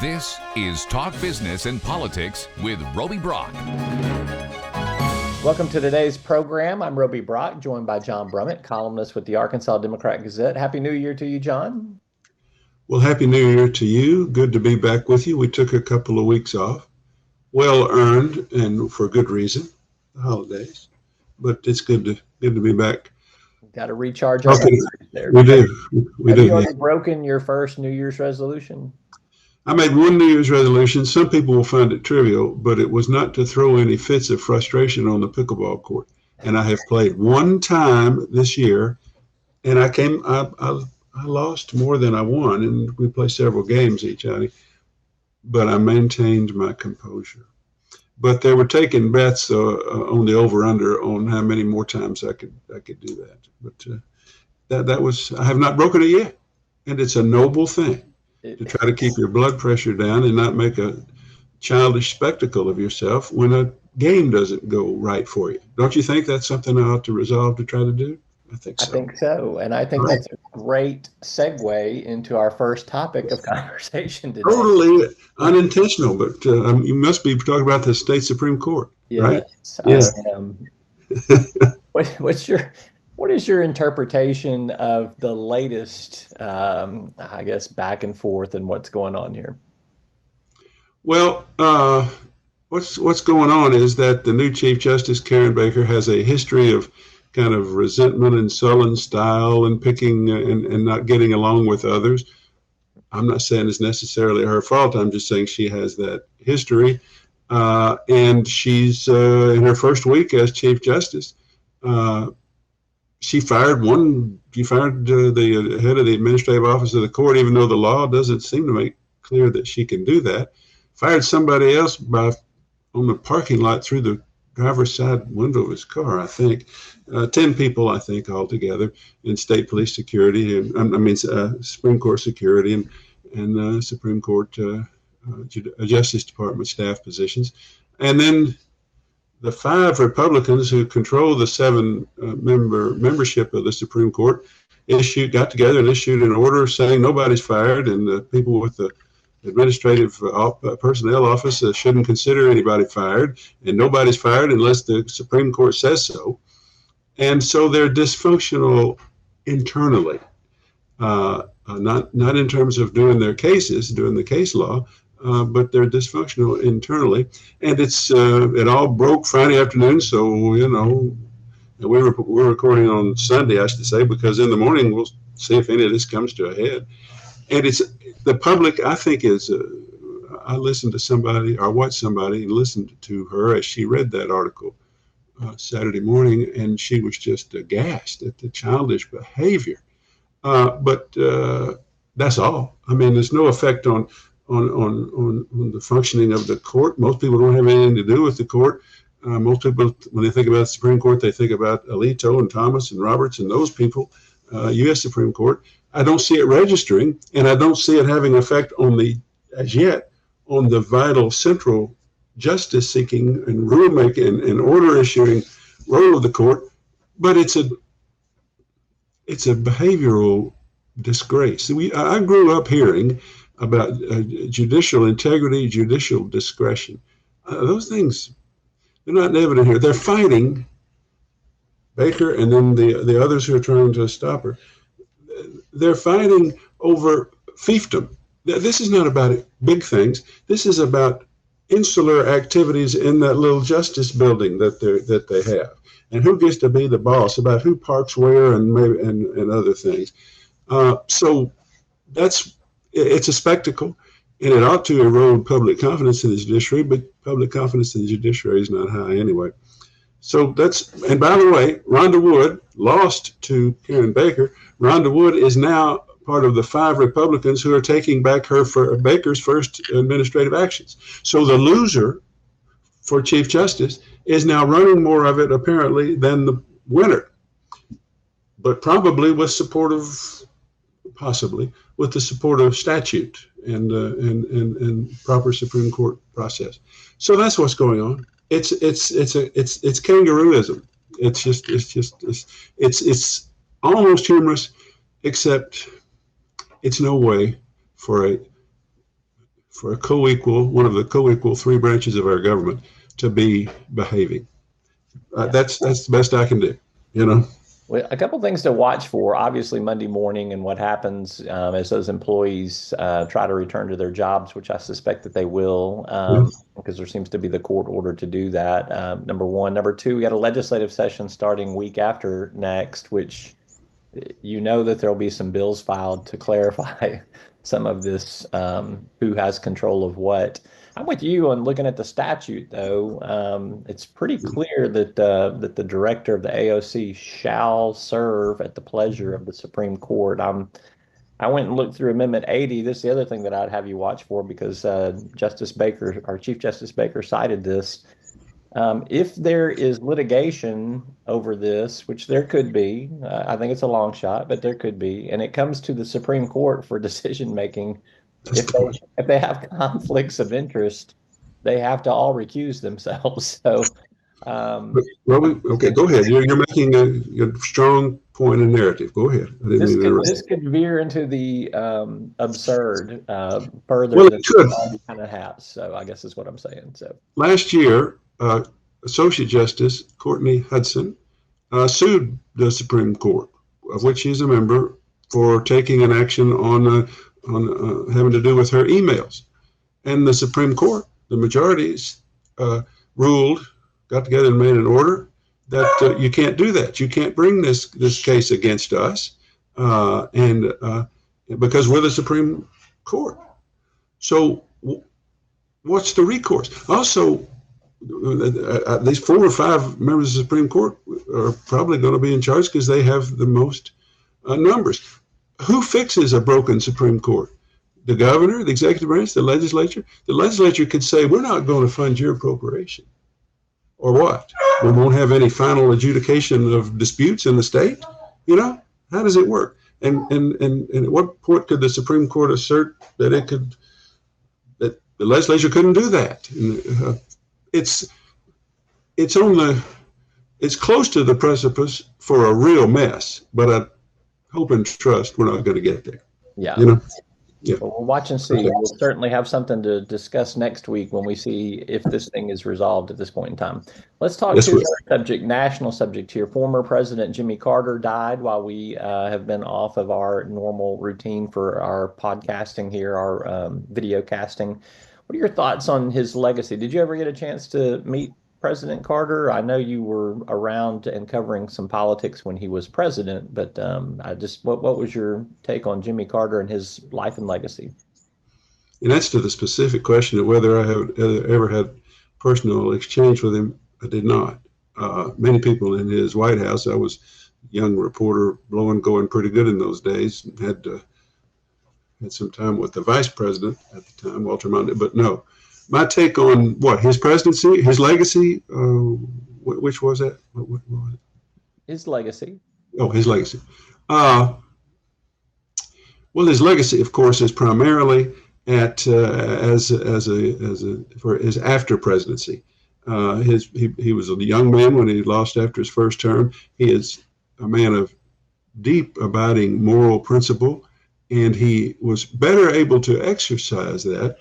This is Talk Business and Politics with Roby Brock. Welcome to today's program. I'm Roby Brock, joined by John Brummett, columnist with the Arkansas Democrat-Gazette. Happy New Year to you, John. Well, Happy New Year to you. Good to be back with you. We took a couple of weeks off. Well earned and for good reason, the holidays. But it's good to be back. Got to recharge our batteries there. We do. Have you already broken your first New Year's resolution? I made one New Year's resolution. Some people will find it trivial, but it was not to throw any fits of frustration on the pickleball court. And I have played one time this year, and I lost more than I won, and we played several games each outing, but I maintained my composure. But they were taking bets on the over/under on how many more times I could do that. But that was, I have not broken it yet, and it's a noble thing to try to keep your blood pressure down and not make a childish spectacle of yourself when a game doesn't go right for you. Don't you think that's something I ought to resolve to try to do? I think so. I think so. And I think that's a great segue into our first topic of conversation today. Totally unintentional, but you must be talking about the state Supreme Court, right? Yes, I am. What is your interpretation of the latest, I guess, back and forth and what's going on here? Well, what's going on is that the new Chief Justice, Karen Baker, has a history of kind of resentment and sullen style and picking and not getting along with others. I'm not saying it's necessarily her fault. I'm just saying she has that history. And she's in her first week as Chief Justice. She fired the head of the administrative office of the court, even though the law doesn't seem to make clear that she can do that. Fired somebody else on the parking lot through the driver's side window of his car, I think. 10 people, I think, altogether in state police security, and Supreme Court security and Supreme Court Justice Department staff positions. And then the 5 Republicans who control the 7 membership of the Supreme Court got together and issued an order saying nobody's fired, and the people with the administrative personnel office shouldn't consider anybody fired, and nobody's fired unless the Supreme Court says so. And so they're dysfunctional internally, not in terms of doing the case law, but they're dysfunctional internally. And it all broke Friday afternoon, so we're recording on Sunday, I should say, because in the morning we'll see if any of this comes to a head. And it's the public, I think, I listened to somebody or watched somebody and listened to her as she read that article Saturday morning, and she was just aghast at the childish behavior. But that's all. I mean, there's no effect on the functioning of the court. Most people don't have anything to do with the court. Most people, when they think about the Supreme Court, they think about Alito and Thomas and Roberts and those people, U.S. Supreme Court. I don't see it registering, and I don't see it having effect as yet on the vital central justice-seeking and rulemaking and order-issuing role of the court. But it's a behavioral disgrace. I grew up hearing about judicial integrity, judicial discretion. Those things, they're not evident here. They're fighting Baker and then the others who are trying to stop her. They're fighting over fiefdom. This is not about big things. This is about insular activities in that little justice building that they have, and who gets to be the boss, about who parks where and other things. So it's a spectacle, and it ought to erode public confidence in the judiciary, but public confidence in the judiciary is not high anyway. So and by the way, Rhonda Wood lost to Karen Baker. Rhonda Wood is now part of the 5 Republicans who are taking back Baker's first administrative actions. So the loser for Chief Justice is now running more of it, apparently, than the winner, but probably with the support of statute and proper Supreme Court process. So that's what's going on. It's kangarooism. It's almost humorous, except it's no way for a for a co-equal, one of the co-equal three branches of our government to be behaving. That's the best I can do, you know. Well, a couple things to watch for. Obviously, Monday morning and what happens as those employees try to return to their jobs, which I suspect that they will, because there seems to be the court order to do that. Number one. Number two, we got a legislative session starting week after next, which you know that there'll be some bills filed to clarify some of this, who has control of what. I'm with you on looking at the statute, though. It's pretty clear that that the director of the AOC shall serve at the pleasure of the Supreme Court. I went and looked through Amendment 80. This is the other thing that I'd have you watch for, because Justice Baker, our Chief Justice Baker, cited this. If there is litigation over this, which there could be, I think it's a long shot, but there could be, and it comes to the Supreme Court for decision making, if they have conflicts of interest, they have to all recuse themselves. So, okay, go ahead. You're making a strong point in narrative. Go ahead. This could veer into the absurd further well, than it could. It kind of has. So I guess is what I'm saying. So last year, Associate Justice Courtney Hudson sued the Supreme Court, of which she's a member, for taking an action on having to do with her emails. And the Supreme Court, the majorities, got together and made an order that you can't do that. You can't bring this case against us, and because we're the Supreme Court. So what's the recourse? Also, these 4 or 5 members of the Supreme Court are probably going to be in charge because they have the most numbers. Who fixes a broken Supreme Court? The governor, the executive branch, the legislature? The legislature could say, we're not going to fund your appropriation. Or what? We won't have any final adjudication of disputes in the state? You know, how does it work? And at what point could the Supreme Court assert that that the legislature couldn't do that? And, it's close to the precipice for a real mess, but I hope and trust we're not going to get there. Yeah. You know? Yeah. Well, we'll watch and see. We'll certainly have something to discuss next week when we see if this thing is resolved at this point in time. Let's talk to the subject, national subject here. Former President Jimmy Carter died while we have been off of our normal routine for our podcasting here, our video casting. What are your thoughts on his legacy? Did you ever get a chance to meet President Carter? I know you were around and covering some politics when he was president, but what was your take on Jimmy Carter and his life and legacy? In answer to the specific question of whether I have ever had personal exchange with him, I did not. Many people in his White House, I was a young reporter, going pretty good in those days, had some time with the vice president at the time, Walter Mondale, but no. My take on his presidency, his legacy, which was that? What was it? His legacy. Oh, his legacy. Well, his legacy, of course, is primarily for his after presidency. He was a young man when he lost after his first term. He is a man of deep, abiding moral principle, and he was better able to exercise that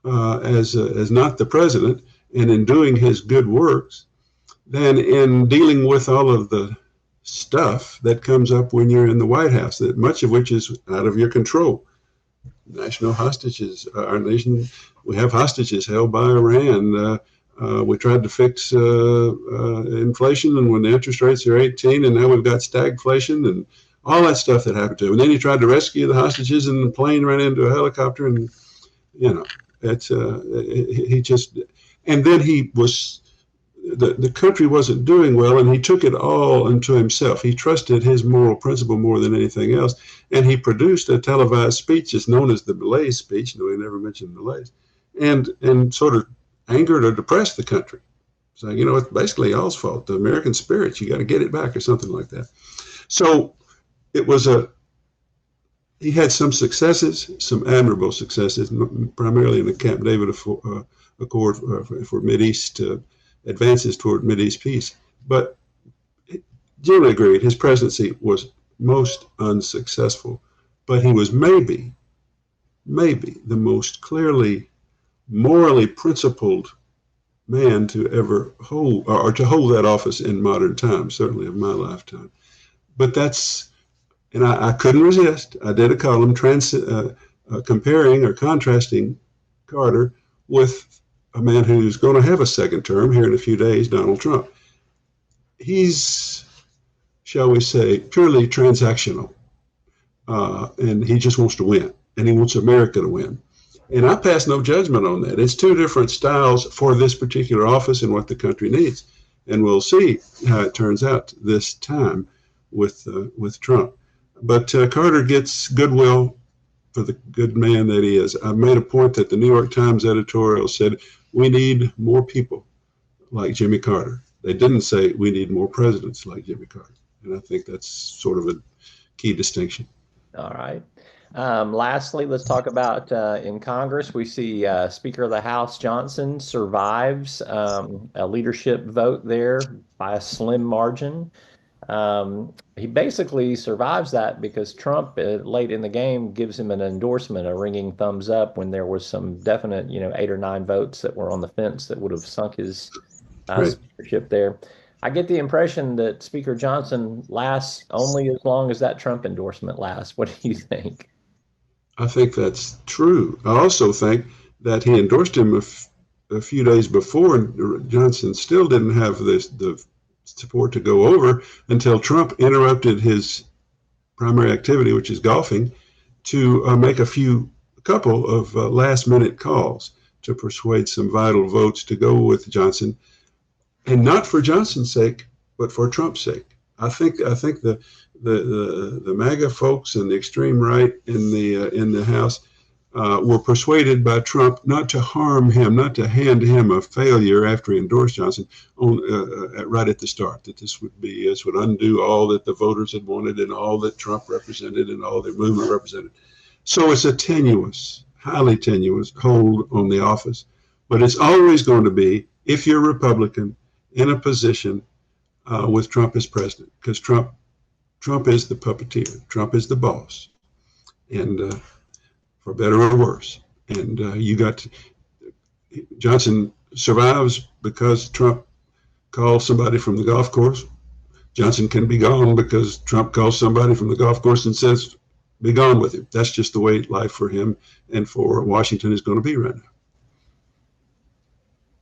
as not the president, and in doing his good works, than in dealing with all of the stuff that comes up when you're in the White House, that much of which is out of your control. National hostages, our nation, we have hostages held by Iran. We tried to fix inflation, and when the interest rates are 18, and now we've got stagflation and all that stuff that happened to him. And then he tried to rescue the hostages, and the plane ran into a helicopter, and he just, and then the country wasn't doing well, and he took it all into himself. He trusted his moral principle more than anything else, and he produced a televised speech that's known as the Malaise speech. No, he never mentioned Malaise, and sort of angered or depressed the country, saying, it's basically y'all's fault. The American spirit, you got to get it back, or something like that. So he had some successes, some admirable successes, primarily in the Camp David Accord for Mideast advances toward Mideast peace. But generally agreed, his presidency was most unsuccessful. But he was maybe the most clearly morally principled man to ever hold, or to hold that office in modern times, certainly of my lifetime. But and I couldn't resist. I did a column comparing or contrasting Carter with a man who's going to have a second term here in a few days, Donald Trump. He's, shall we say, purely transactional, and he just wants to win, and he wants America to win. And I pass no judgment on that. It's two different styles for this particular office and what the country needs. And we'll see how it turns out this time with Trump. But Carter gets goodwill for the good man that he is. I made a point that the New York Times editorial said, we need more people like Jimmy Carter. They didn't say we need more presidents like Jimmy Carter. And I think that's sort of a key distinction. All right. Lastly, let's talk about in Congress. We see Speaker of the House Johnson survives a leadership vote there by a slim margin. He basically survives that because Trump, late in the game, gives him an endorsement, a ringing thumbs up, when there was some definite, 8 or 9 votes that were on the fence that would have sunk his speakership there. I get the impression that Speaker Johnson lasts only as long as that Trump endorsement lasts. What do you think? I think that's true. I also think that he endorsed him a few days before, and Johnson still didn't have the support to go over until Trump interrupted his primary activity, which is golfing, to make a couple of last-minute calls to persuade some vital votes to go with Johnson, and not for Johnson's sake, but for Trump's sake. I think the MAGA folks and the extreme right in the House were persuaded by Trump not to harm him, not to hand him a failure after he endorsed Johnson right at the start. That this would undo all that the voters had wanted and all that Trump represented and all their movement represented. So it's a tenuous, highly tenuous hold on the office, but it's always going to be, if you're Republican, in a position with Trump as president, because Trump is the puppeteer. Trump is the boss, and for better or worse. And Johnson survives because Trump calls somebody from the golf course. Johnson can be gone because Trump calls somebody from the golf course and says, be gone with him. That's just the way life for him and for Washington is going to be right now.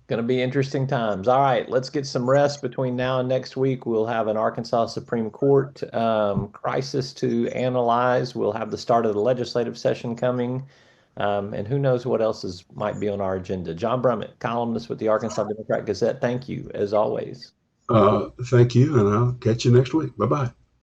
Going to be interesting times. All right, let's get some rest between now and next week. We'll have an Arkansas Supreme Court crisis to analyze. We'll have the start of the legislative session coming, and who knows what else might be on our agenda. John Brummett, columnist with the Arkansas Democrat Gazette, thank you, as always. Thank you, and I'll catch you next week. Bye-bye.